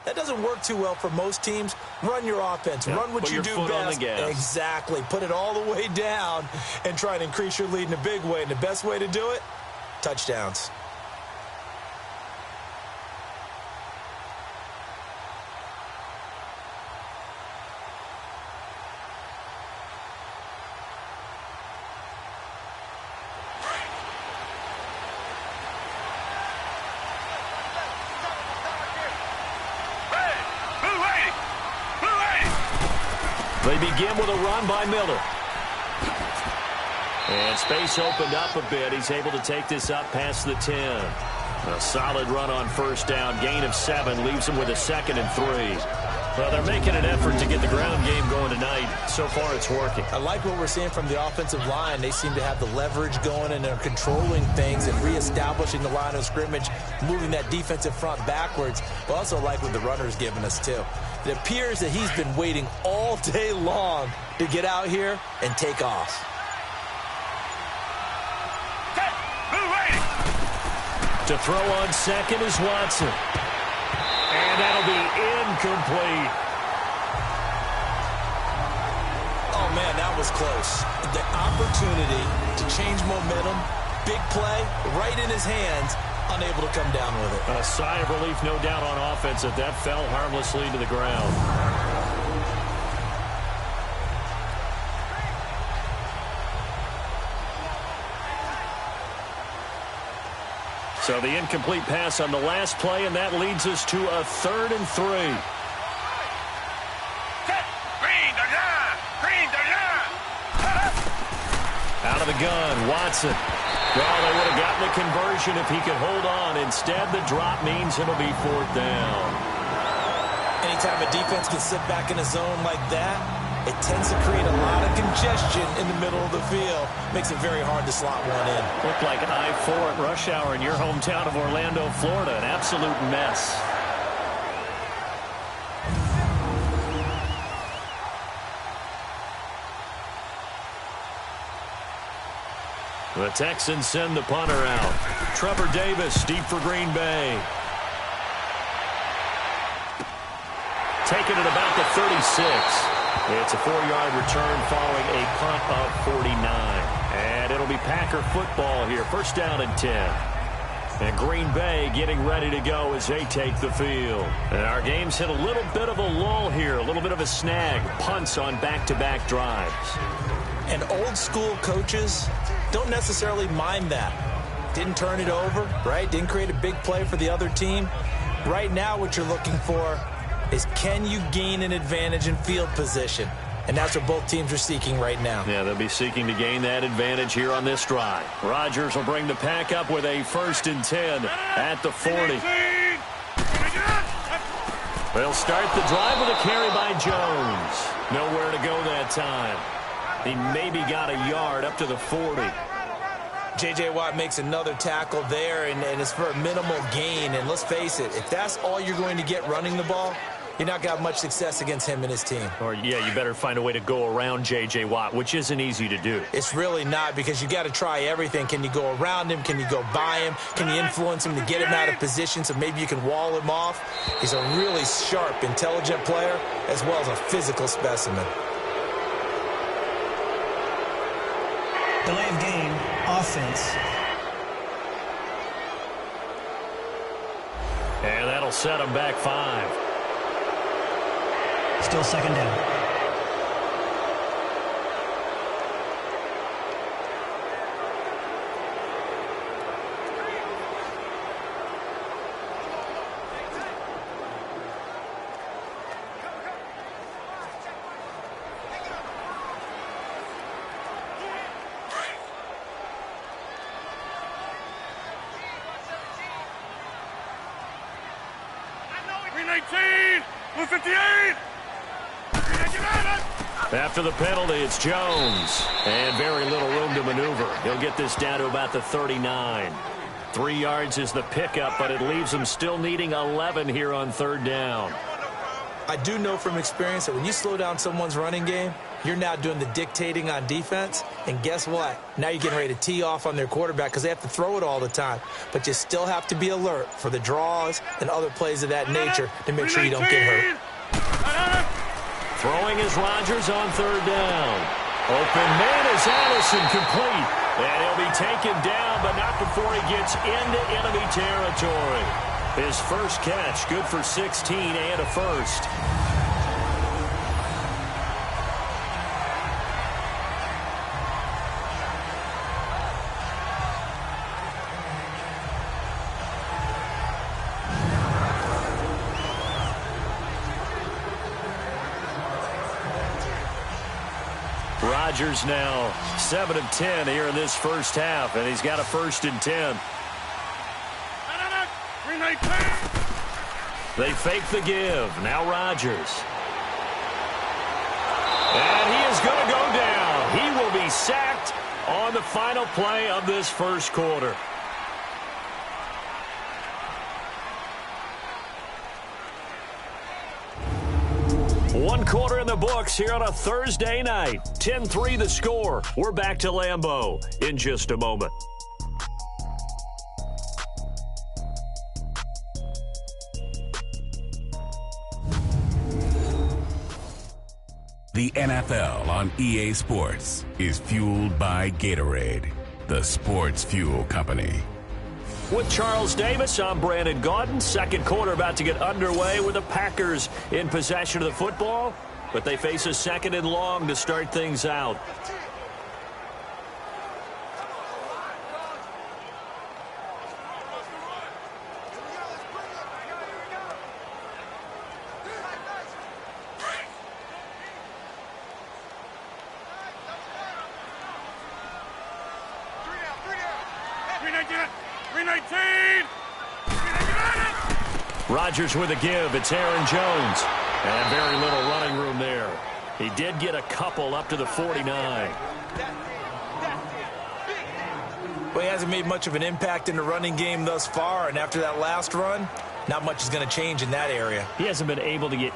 That doesn't work too well for most teams. Run your offense. Yep. Run what Put you your do foot on best. the gas. Exactly. Put it all the way down and try and increase your lead in a big way. And the best way to do it, touchdowns. They begin with a run by Miller. And space opened up a bit. He's able to take this up past the 10. A solid run on first down. Gain of 7 leaves him with a 2nd and 3. Well, they're making an effort to get the ground game going tonight. So far, it's working. I like what we're seeing from the offensive line. They seem to have the leverage going, and they're controlling things and reestablishing the line of scrimmage, moving that defensive front backwards. But also like what the runner's giving us, too. It appears that he's been waiting all day long to get out here and take off. To throw on second is Watson. And that'll be incomplete. Oh, man, that was close. The opportunity to change momentum, big play, right in his hands, unable to come down with it. A sigh of relief, no doubt, on offense that fell harmlessly to the ground. So the incomplete pass on the last play, and that leads us to a 3rd and 3. Out of the gun, Watson. Well, they would have gotten the conversion if he could hold on. Instead, the drop means it'll be 4th down. Anytime a defense can sit back in a zone like that, it tends to create a lot of congestion in the middle of the field. Makes it very hard to slot one in. Looked like I-4 at rush hour in your hometown of Orlando, Florida. An absolute mess. The Texans send the punter out. Trevor Davis deep for Green Bay. Taken at about the 36. It's a 4-yard return following a punt of 49. And it'll be Packer football here. 1st down and 10. And Green Bay getting ready to go as they take the field. And our game's hit a little bit of a lull here. A little bit of a snag. Punts on back-to-back drives. And old-school coaches don't necessarily mind that. Didn't turn it over, right? Didn't create a big play for the other team. Right now what you're looking for is, can you gain an advantage in field position? And that's what both teams are seeking right now. Yeah, they'll be seeking to gain that advantage here on this drive. Rodgers will bring the pack up with a 1st and 10 at the 40. They'll start the drive with a carry by Jones. Nowhere to go that time. He maybe got a yard up to the 40. J.J. Watt makes another tackle there, and it's for a minimal gain. And let's face it, if that's all you're going to get running the ball, you're not going to have much success against him and his team. Or, yeah, you better find a way to go around J.J. Watt, which isn't easy to do. It's really not, because you got to try everything. Can you go around him? Can you go by him? Can you influence him to get him out of position so maybe you can wall him off? He's a really sharp, intelligent player, as well as a physical specimen. Delay of game, offense. And that'll set him back 5. Still 2nd down. After the penalty, it's Jones. And very little room to maneuver. He'll get this down to about the 39. 3 yards is the pickup, but it leaves him still needing 11 here on 3rd down. I do know from experience that when you slow down someone's running game, you're now doing the dictating on defense. And guess what? Now you're getting ready to tee off on their quarterback because they have to throw it all the time. But you still have to be alert for the draws and other plays of that nature to make sure you don't get hurt. Throwing is Rodgers on third down. Open man is Allison, complete. And he'll be taken down, but not before he gets into enemy territory. His first catch, good for 16 and a first. Rodgers now 7 of 10 here in this first half, and he's got a 1st and 10. They fake the give. Now Rodgers. And he is going to go down. He will be sacked on the final play of this first quarter. One quarter in the books here on a Thursday night. 10-3 the score. We're back to Lambeau in just a moment. The NFL on EA Sports is fueled by Gatorade, the sports fuel company. With Charles Davis, I'm Brandon Gaudin. Second quarter about to get underway with the Packers in possession of the football, but they face a 2nd and long to start things out. Rodgers with a give. It's Aaron Jones. And very little running room there. He did get a couple up to the 49. Well, he hasn't made much of an impact in the running game thus far, and after that last run, not much is going to change in that area. He hasn't been able to get